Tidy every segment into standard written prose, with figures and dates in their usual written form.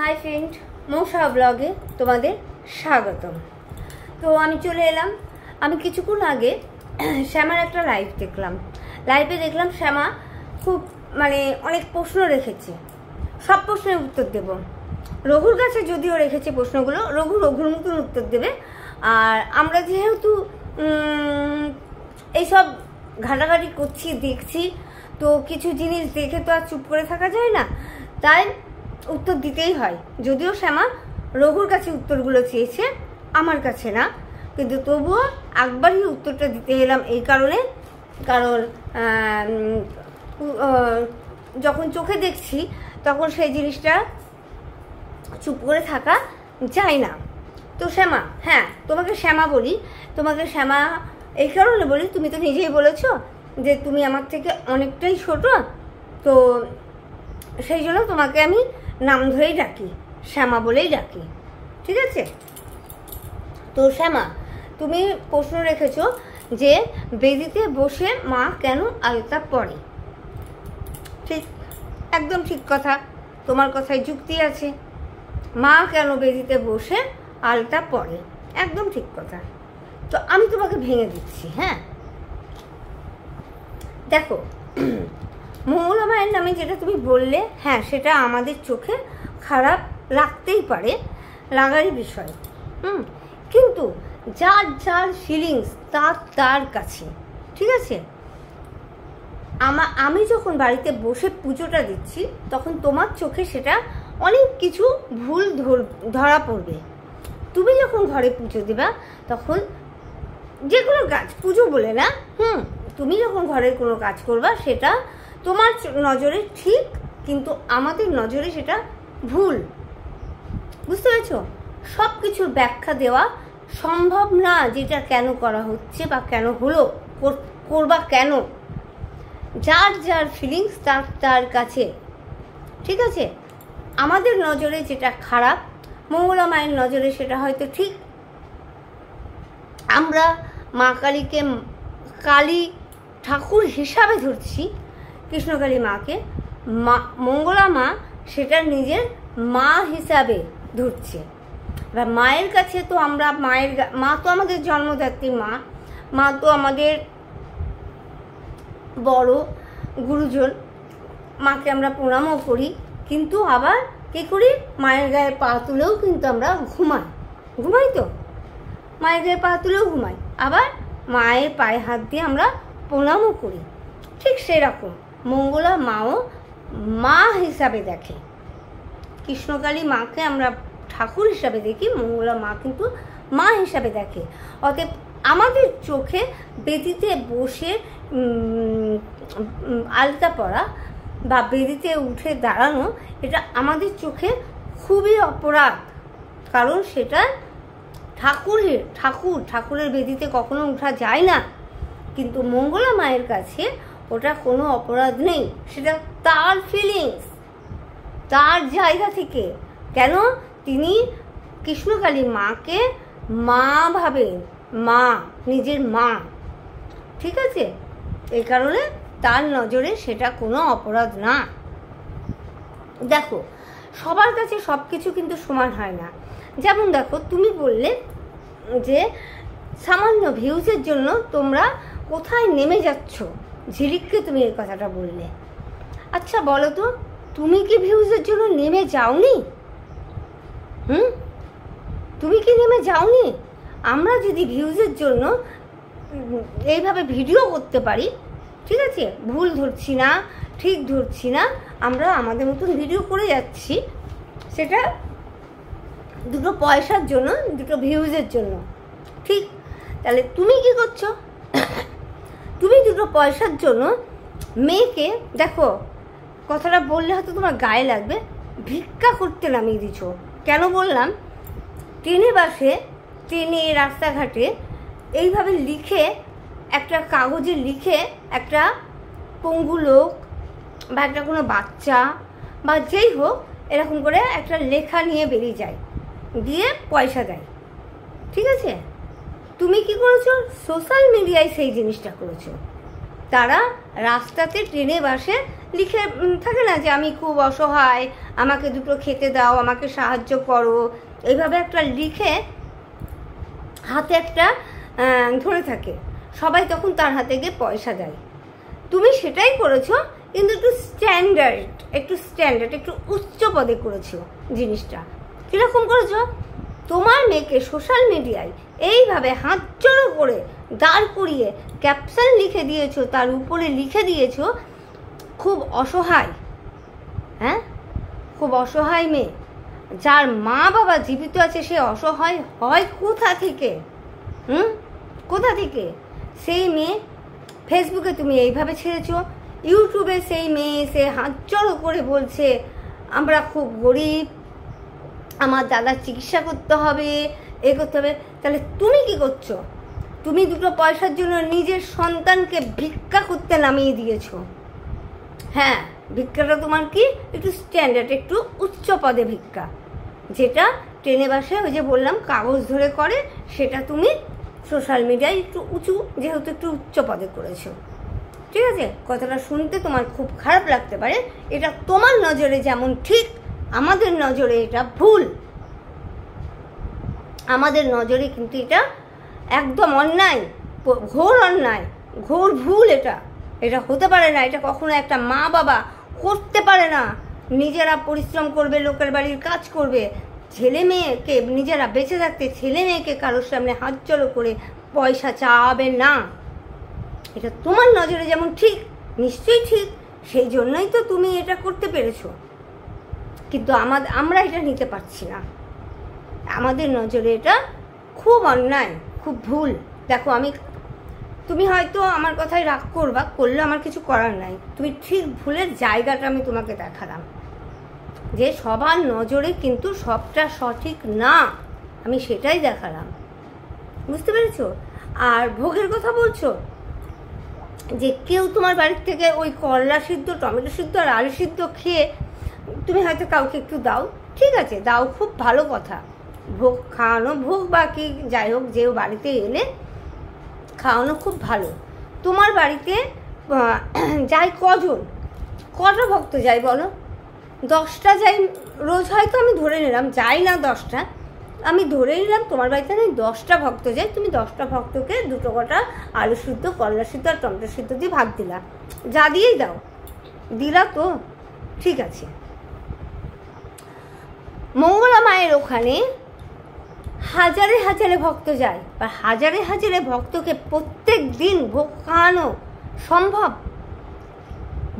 Hi friend, মৌসা ব্লগে তোমাদের স্বাগতম। তো আমি চলে এলাম। আমি কিছুক্ষণ আগে শ্যামার একটা লাইভ দেখলাম। লাইভে দেখলাম শ্যামা খুব অনেক প্রশ্ন রেখেছে। সব প্রশ্নের উত্তর দেব। রঘুর কাছে যদিও রেখেছে প্রশ্নগুলো, রঘুর মতন উত্তর দেবে। আর আমরা যেহেতু এইসব ঘাটাঘাটি করছি, দেখছি, তো কিছু জিনিস দেখে তো আর চুপ করে থাকা যায় না, তাই উত্তর দিতেই হয়। যদিও শ্যামা রঘুর কাছে উত্তরগুলো চেয়েছে, আমার কাছে না, কিন্তু তবুও একবারই উত্তরটা দিতে এলাম এই কারণে, কারণ যখন চোখে দেখছি তখন সেই জিনিসটা চুপ করে থাকা যায় না। তো শ্যামা, হ্যাঁ তোমাকে শ্যামা বলি, তোমাকে শ্যামা এই কারণে বলি, তুমি তো নিজেই বলেছো যে তুমি আমার থেকে অনেকটাই ছোট, তো সেই জন্য তোমাকে আমি নাম ধরেই ডাকি, শ্যামা বলেই ডাকি, ঠিক আছে? তো শ্যামা, তুমি প্রশ্ন রেখেছো যে বেদিতে বসে মা কেন আলতা পড়ে। ঠিক, একদম ঠিক কথা, তোমার কথায় যুক্তি আছে। মা কেন বেদিতে বসে আলতা পড়ে, একদম ঠিক কথা। তো আমি তোমাকে ভেঙে দিচ্ছি। হ্যাঁ দেখো, মঙ্গলা মায়ের নামে যেটা তুমি বললে, হ্যাঁ সেটা আমাদের চোখে খারাপ লাগতেই পারে, লাগারই বিষয়। কিন্তু যার যার ফিলিংস তার কাছে, ঠিক আছে? আমি যখন বাড়িতে বসে পুজোটা দিচ্ছি তখন তোমার চোখে সেটা অনেক কিছু ভুল ধরা পড়বে। তুমি যখন ঘরে পুজো দেবা তখন যে কোনো কাজ, পুজো বলে না, তুমি যখন ঘরের কোনো কাজ করবা সেটা তোমার নজরে ঠিক, কিন্তু আমাদের নজরে সেটা ভুল। বুঝতে পেরেছো? সব কিছুর ব্যাখ্যা দেওয়া সম্ভব না, যেটা কেন করা হচ্ছে বা কেন হলো, করবা কেন। যার যার ফিলিংস তার কাছে, ঠিক আছে? আমাদের নজরে যেটা খারাপ, মঙ্গলা মায়ের নজরে সেটা হয়তো ঠিক। আমরা মা কালীকে কালী ঠাকুর হিসাবে ধরছি, কৃষ্ণকালী মাকে, মঙ্গলা মা সেটা নিজের মা হিসাবে ধরছে। এবার মায়ের কাছে তো আমরা মা তো আমাদের জন্মদাত্রী মা তো আমাদের বড় গুরুজন, মাকে আমরা প্রণামও করি, কিন্তু আবার কী করি, মায়ের গায়ে পা তুলেও কিন্তু আমরা ঘুমাই তো, মায়ের গায়ে পা তুলেও ঘুমাই, আবার মায়ের পায়ে হাত দিয়ে আমরা প্রণামও করি। ঠিক সেরকম মঙ্গলা মাও মা হিসাবে দেখে। কৃষ্ণকালী মাকে আমরা ঠাকুর হিসাবে দেখি, মঙ্গলা মা কিন্তু মা হিসাবে দেখে। অতএব আমাদের চোখে বেদিতে বসে আলতা পরা বা বেদিতে উঠে দাঁড়ানো, এটা আমাদের চোখে খুবই অপরাধ। কারণ সেটা ঠাকুরের বেদিতে কখনো উঠা যায় না, কিন্তু মঙ্গলা মায়ের কাছে ওটা কোনো অপরাধ নেই। সেটা তার ফিলিংস, তার জায়গা থেকে। কেন? তিনি কৃষ্ণকালী মাকে মা ভাবেন, মা, নিজের মা, ঠিক আছে? এই কারণে তার নজরে সেটা কোনো অপরাধ না। দেখো, সবার কাছে সব কিছু কিন্তু সমান হয় না। যেমন দেখো, তুমি বললে যে সামান্য ভিউজের জন্য তোমরা কোথায় নেমে যাচ্ছ, ঝিলিককে তুমি এই কথাটা বললে। আচ্ছা বলো তো, তুমি কি ভিউজের জন্য নেমে যাওনি? তুমি কি নেমে যাওনি? আমরা যদি ভিউজের জন্য এইভাবে ভিডিও করতে পারি, ঠিক আছে, ভুল ধরছি না, ঠিক ধরছি না, আমরা আমাদের মতন ভিডিও করে যাচ্ছি, সেটা দুটো পয়সার জন্য, দুটো ভিউজের জন্য, ঠিক? তাহলে তুমি কি করছো? তুমি দুটো পয়সার জন্য মেয়েকে, দেখো কথাটা বললে হয়তো তোমার গায়ে লাগবে, ভিক্ষা করতে নামিয়ে দিচ্ছ। কেন বললাম? ট্রেনে রাস্তাঘাটে এইভাবে লিখে, একটা কাগজে লিখে একটা পঙ্গু লোক বা একটা কোনো বাচ্চা বা যেই হোক, এরকম করে একটা লেখা নিয়ে বেরিয়ে যায়, দিয়ে পয়সা দেয়, ঠিক আছে? তুমি কি করেছো? সোশ্যাল মিডিয়ায় সেই জিনিসটা করেছো, তারা রাস্তাতে ট্রেনে বাসে লিখে থাকে না যে আমি খুব অসহায়, আমাকে দুটো খেতে দাও, আমাকে সাহায্য করো, এইভাবে একটা লিখে হাতে একটা ধরে থাকে। সবাই তখন তার হাতে গিয়ে পয়সা দেয়। তুমি সেটাই করেছো, কিন্তু একটু স্ট্যান্ডার্ড একটু উচ্চ পদে করেছো জিনিসটা। কীরকম করেছো? তোমার মেয়েকে সোশ্যাল মিডিয়ায় এইভাবে হাত জড়ো করে দাঁড় করিয়ে ক্যাপশন লিখে দিয়েছো, তার উপরে লিখে দিয়েছো খুব অসহায়। হ্যাঁ, খুব অসহায় মেয়ে। যার মা বাবা জীবিত আছে সে অসহায় হয় কোথা থেকে? কোথা থেকে? সেই মেয়ে ফেসবুকে তুমি এইভাবে ছেড়েছো, ইউটিউবে সেই মেয়ে এসে হাত জড়ো করে বলছে আমরা খুব গরিব, আমার দাদার চিকিৎসা করতে হবে, এ করতে হবে। তাহলে তুমি কি করছো? তুমি দুটো পয়সার জন্য নিজের সন্তানকে ভিক্ষা করতে নামিয়ে দিয়েছো। হ্যাঁ, ভিক্ষাটা তোমার কি একটু স্ট্যান্ডার্ড, একটু উচ্চ পদে ভিক্ষা, যেটা ট্রেনে বাসে ওই যে বললাম কাগজ ধরে করে, সেটা তুমি সোশ্যাল মিডিয়ায় একটু উঁচু, যেহেতু একটু উচ্চ পদে করেছো। ঠিক আছে, কথাটা শুনতে তোমার খুব খারাপ লাগতে পারে, এটা তোমার নজরে যেমন ঠিক, আমাদের নজরে এটা ভুল। আমাদের নজরে কিন্তু এটা একদম অন্যায়, ঘোর অন্যায়, ঘোর ভুল। এটা হতে পারে না। এটা কখনো একটা মা বাবা করতে পারে না। নিজেরা পরিশ্রম করবে, লোকের বাড়ির কাজ করবে, ছেলে মেয়েকে নিজেরা বেঁচে থাকতে ছেলে মেয়েকে কারোর সামনে হাত জড়ো করে পয়সা চাওয়াবে না। এটা তোমার নজরে যেমন ঠিক, নিশ্চয়ই ঠিক, সেই জন্যই তো তুমি এটা করতে পেরেছো। কিন্তু আমরা এটা নিতে পারছি না। আমাদের নজরে এটা খুব অন্যায়, খুব ভুল। দেখো, তুমি হয়তো আমার কথায় রাগ করবা, করলে আমার কিছু করার নাই। তুমি ঠিক ভুলের জায়গাটা আমি তোমাকে দেখালাম, যে সবার নজরে কিন্তু সবটা সঠিক না, আমি সেটাই দেখালাম। বুঝতে পেরেছো? আর ভোগের কথা বলছো, যে কেউ তোমার বাড়ির থেকে ওই করলা সিদ্ধ, টমেটো সিদ্ধ আর আলু সিদ্ধ খেয়ে তুমি হয়তো কাউকে একটু দাও, ঠিক আছে, দাও, খুব ভালো কথা। ভোগ খাওয়ানো, ভোগ বা কি যাই হোক, যে বাড়িতে এলে খাওয়ানো খুব ভালো। তোমার বাড়িতে যাই কটা ভক্ত যাই বলো? 10টা যাই রোজ, হয়তো আমি ধরে নিলাম যাই না 10টা, আমি ধরে নিলাম তোমার বাড়িতে আমি 10টা ভক্ত যাই, তুমি 10টা ভক্তকে দুটো কটা আলু সিদ্ধ, করলা সিদ্ধ আর টমেটো সিদ্ধ দিয়ে ভাগ দিলা, যা দিয়েই দাও, দিলা তো, ঠিক আছে। মঙ্গলা মায়ের ওখানে হাজারে হাজারে ভক্ত যায়, বা হাজারে হাজারে ভক্তকে প্রত্যেক দিন ভোগ খাওয়ানো সম্ভব?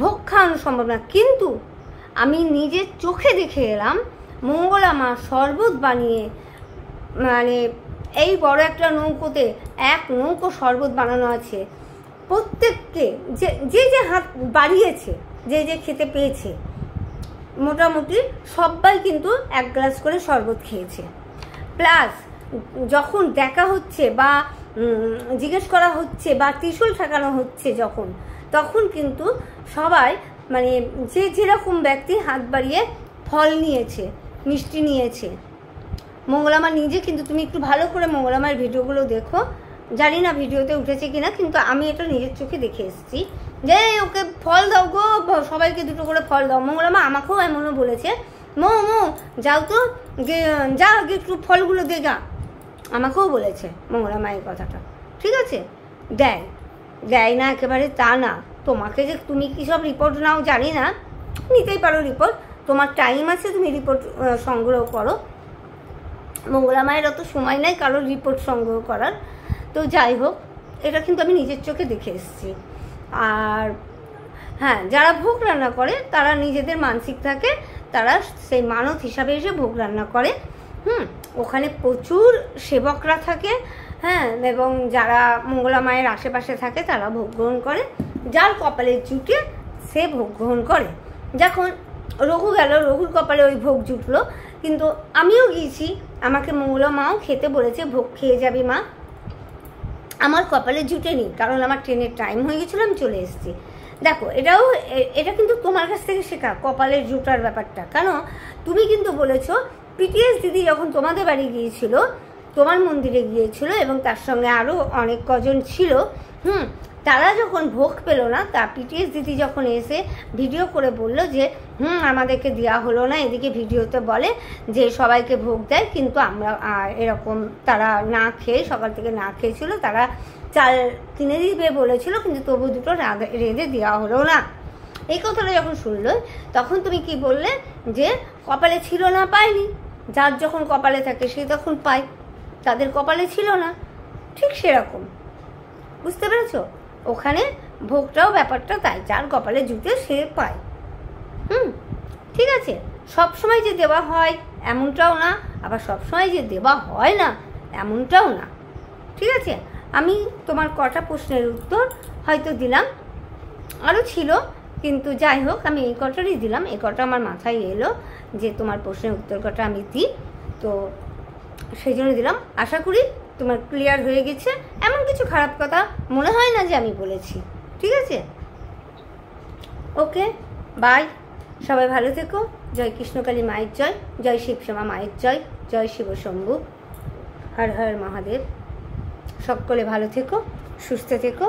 ভোগ খাওয়ানো সম্ভব না। কিন্তু আমি নিজের চোখে দেখে এলাম মঙ্গলা মা শরবত বানিয়ে, মানে এই বড় একটা নৌকোতে 1 নৌকো শরবত বানানো আছে। প্রত্যেককে যে হাত বাড়িয়েছে, যে খেতে পেয়েছে, মোটামুটি সবাই কিন্তু 1 গ্লাস করে শরবত খেয়েছে। প্লাস যখন দেখা হচ্ছে বা জিজ্ঞেস করা হচ্ছে বা ত্রিশূল ঠেকানো হচ্ছে তখন কিন্তু সবাই, মানে যে যেরকম ব্যক্তি হাত বাড়িয়ে ফল নিয়েছে, মিষ্টি নিয়েছে। মঙ্গলামা নিজে কিন্তু, তুমি একটু ভালো করে মঙ্গলামার ভিডিওগুলো দেখো, জানি না ভিডিওতে উঠেছে কিনা, কিন্তু আমি এটা নিজের চোখে দেখে এসেছি যে ওকে ফল দাও গো, সবাইকে দুটো করে ফল দাও। মঙ্গলামা আমাকেও এমনও বলেছে, মো যাও তো, যা একটু ফলগুলো দে গা, আমাকেও বলেছে মঙ্গলামা এই কথাটা। ঠিক আছে, দেয় না একেবারে তা না। তোমাকে যে তুমি কী সব রিপোর্ট নাও জানি না, নিতেই পারো রিপোর্ট, তোমার টাইম আছে, তুমি রিপোর্ট সংগ্রহ করো। মঙ্গলা মায়ের অত সময় নেই কারোর রিপোর্ট সংগ্রহ করার। তো যাই হোক, এটা কিন্তু আমি নিজের চোখে দেখে এসেছি। আর হ্যাঁ, যারা ভোগ রান্না করে তারা নিজেদের মানসিক থাকে, তারা সেই মানত হিসাবে এসে ভোগ রান্না করে। ওখানে প্রচুর সেবকরা থাকে, হ্যাঁ, এবং যারা মঙ্গলা মায়ের আশেপাশে থাকে তারা ভোগ গ্রহণ করে। যার কপালে জুটে সে ভোগ গ্রহণ করে। যখন রঘু গেল, রঘুর কপালে ওই ভোগ জুটলো, কিন্তু আমিও গিয়েছি, আমাকে মঙ্গলা মাও খেতে বলেছে, ভোগ খেয়ে যাবি মা। আমার কপালে জুটেনি, কারণ আমার ট্রেনের টাইম হয়ে গেছিলো, আমি চলে এসেছি। দেখো, এটা কিন্তু তোমার কাছ থেকে শেখা, কপালের জুটার ব্যাপারটা। কেন তুমি কিন্তু বলেছো পিটিএস দিদি যখন তোমাদের বাড়ি গিয়েছিল, তোমার মন্দিরে গিয়েছিল, এবং তার সঙ্গে আরও অনেক কজন ছিল, তারা যখন ভোগ পেল না, তা পিটিএস দিদি যখন এসে ভিডিও করে বলল যে আমাদেরকে দেওয়া হলো না, এদিকে ভিডিওতে বলে যে সবাইকে ভোগ দেয়, কিন্তু আমরা এরকম তারা না খেয়ে সকাল থেকে না খেয়েছিল, তারা চাল কিনে দিবে বলেছিল, কিন্তু তবু দুটো রেঁধে দেওয়া হলো না। এই কথাটা যখন শুনলো তখন তুমি কি বললে যে কপালে ছিল না, পায়নি। যার যখন কপালে থাকে সে তখন পায়, তাদের কপালে ছিল না। ঠিক সেরকম, বুঝতে পেরেছো? ওখানে ভোগটাও ব্যাপারটা তাই, যার কপালে জুটে সে পায়। ঠিক আছে, সবসময় যে দেওয়া হয় এমনটাও না, আবার সবসময় যে দেওয়া হয় না এমনটাও না। ঠিক আছে, আমি তোমার কটা প্রশ্নের উত্তর হয়তো দিলাম, আরও ছিল, কিন্তু যাই হোক আমি এই কটারই দিলাম। এই কটা আমার মাথায় এলো যে তোমার প্রশ্নের উত্তর কটা আমি দিই, তো সেই জন্য দিলাম। আশা করি তোমার ক্লিয়ার হয়ে গেছে, এমন কিছু খারাপ কথা মনে হয় না যে আমি বলেছি। ঠিক আছে, ওকে, বাই, সবাই ভালো থেকো। জয় কৃষ্ণকালী মায়ের জয়, জয় শিবশ্যামা মায়ের জয়, জয় শিব শম্ভু, হর হর মহাদেব। সকলে ভালো থেকো, সুস্থ থেকো।